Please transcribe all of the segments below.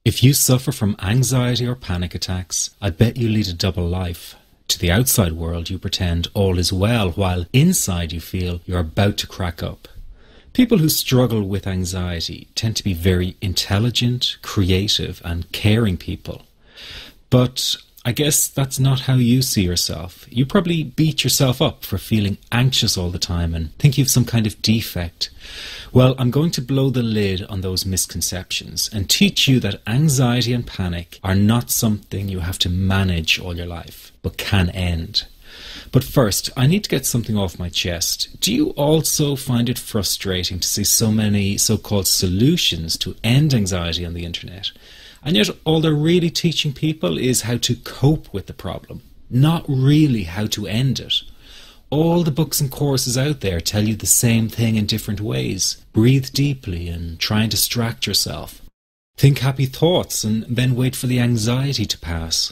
If you suffer from anxiety or panic attacks, I bet you lead a double life. To the outside world, you pretend all is well, while inside you feel you're about to crack up. People who struggle with anxiety tend to be very intelligent, creative, and caring people. But I guess that's not how you see yourself. You probably beat yourself up for feeling anxious all the time and think you've some kind of defect. Well, I'm going to blow the lid on those misconceptions and teach you that anxiety and panic are not something you have to manage all your life, but can end. But first, I need to get something off my chest. Do you also find it frustrating to see so many so-called solutions to end anxiety on the internet? And yet all they're really teaching people is how to cope with the problem, not really how to end it. All the books and courses out there tell you the same thing in different ways. Breathe deeply and try and distract yourself. Think happy thoughts and then wait for the anxiety to pass.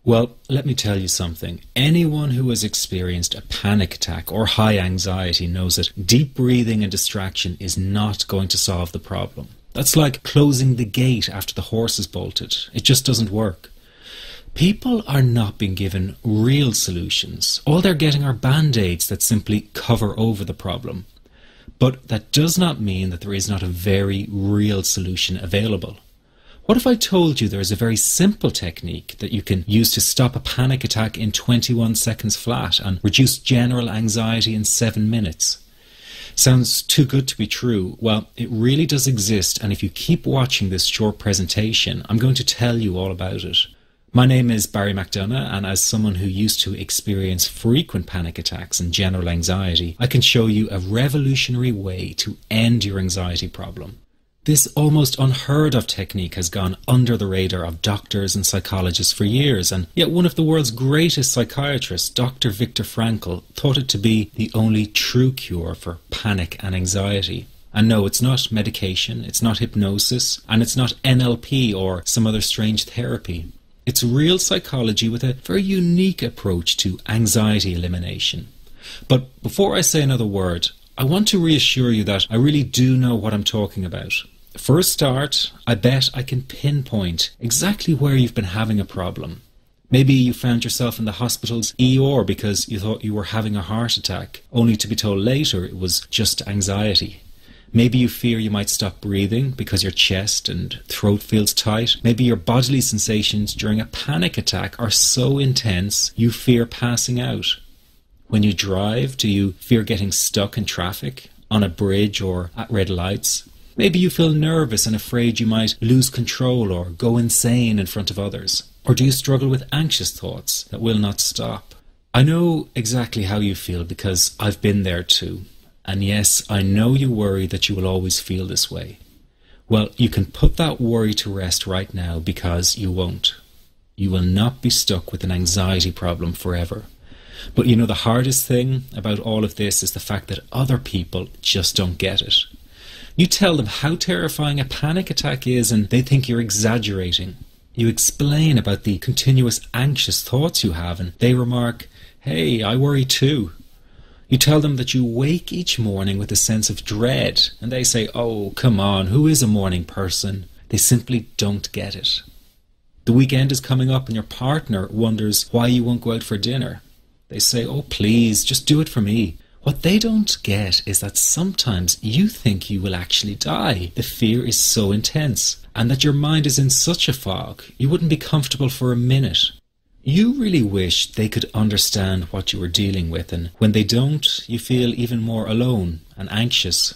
Well, let me tell you something. Anyone who has experienced a panic attack or high anxiety knows that deep breathing and distraction is not going to solve the problem. That's like closing the gate after the horse is bolted. It just doesn't work. People are not being given real solutions. All they're getting are band-aids that simply cover over the problem. But that does not mean that there is not a very real solution available. What if I told you there is a very simple technique that you can use to stop a panic attack in 21 seconds flat and reduce general anxiety in 7 minutes? Sounds too good to be true. Well, it really does exist, and if you keep watching this short presentation, I'm going to tell you all about it. My name is Barry McDonough, and as someone who used to experience frequent panic attacks and general anxiety, I can show you a revolutionary way to end your anxiety problem. This almost unheard of technique has gone under the radar of doctors and psychologists for years, and yet one of the world's greatest psychiatrists, Dr. Viktor Frankl, thought it to be the only true cure for panic and anxiety. And no, it's not medication, it's not hypnosis, and it's not NLP or some other strange therapy. It's real psychology with a very unique approach to anxiety elimination. But before I say another word, I want to reassure you that I really do know what I'm talking about. For a start, I bet I can pinpoint exactly where you've been having a problem. Maybe you found yourself in the hospital's ER because you thought you were having a heart attack, only to be told later it was just anxiety. Maybe you fear you might stop breathing because your chest and throat feels tight. Maybe your bodily sensations during a panic attack are so intense you fear passing out. When you drive, do you fear getting stuck in traffic, on a bridge or at red lights? Maybe you feel nervous and afraid you might lose control or go insane in front of others. Or do you struggle with anxious thoughts that will not stop? I know exactly how you feel because I've been there too. And yes, I know you worry that you will always feel this way. Well, you can put that worry to rest right now because you won't. You will not be stuck with an anxiety problem forever. But you know, the hardest thing about all of this is the fact that other people just don't get it. You tell them how terrifying a panic attack is and they think you're exaggerating. You explain about the continuous anxious thoughts you have and they remark, "Hey, I worry too." You tell them that you wake each morning with a sense of dread and they say, "Oh, come on, who is a morning person?" They simply don't get it. The weekend is coming up and your partner wonders why you won't go out for dinner. They say, "Oh, please, just do it for me." What they don't get is that sometimes you think you will actually die. The fear is so intense, and that your mind is in such a fog, you wouldn't be comfortable for a minute. You really wish they could understand what you are dealing with, and when they don't, you feel even more alone and anxious.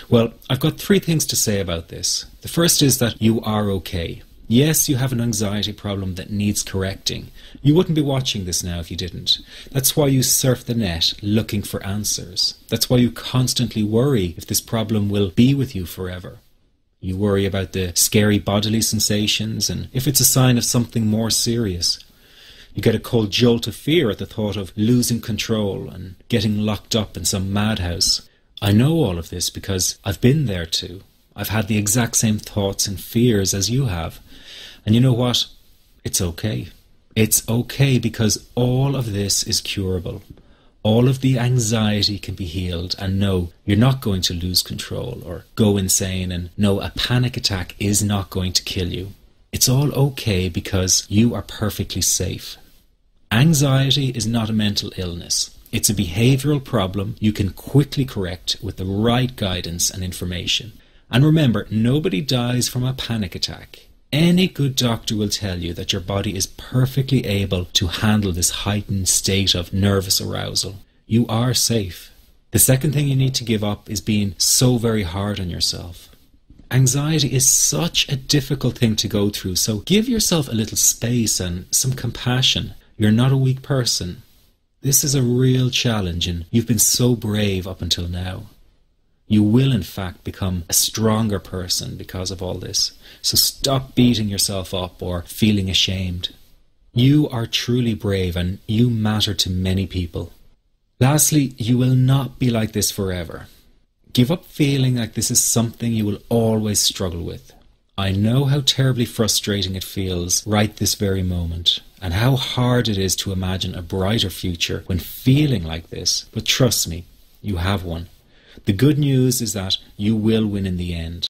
Well, I've got 3 things to say about this. The first is that you are okay. Yes, you have an anxiety problem that needs correcting. You wouldn't be watching this now if you didn't. That's why you surf the net looking for answers. That's why you constantly worry if this problem will be with you forever. You worry about the scary bodily sensations and if it's a sign of something more serious. You get a cold jolt of fear at the thought of losing control and getting locked up in some madhouse. I know all of this because I've been there too. I've had the exact same thoughts and fears as you have. And you know what? It's okay. It's okay because all of this is curable. All of the anxiety can be healed, and no, you're not going to lose control or go insane, and no, a panic attack is not going to kill you. it's all okay because you are perfectly safe. Anxiety is not a mental illness. It's a behavioral problem you can quickly correct with the right guidance and information. And remember, nobody dies from a panic attack. Any good doctor will tell you that your body is perfectly able to handle this heightened state of nervous arousal. You are safe. The second thing you need to give up is being so very hard on yourself. Anxiety is such a difficult thing to go through, so give yourself a little space and some compassion. You're not a weak person. This is a real challenge, and you've been so brave up until now. You will in fact become a stronger person because of all this. So stop beating yourself up or feeling ashamed. You are truly brave and you matter to many people. Lastly, you will not be like this forever. Give up feeling like this is something you will always struggle with. I know how terribly frustrating it feels right this very moment, and how hard it is to imagine a brighter future when feeling like this, but trust me, you have one. The good news is that you will win in the end.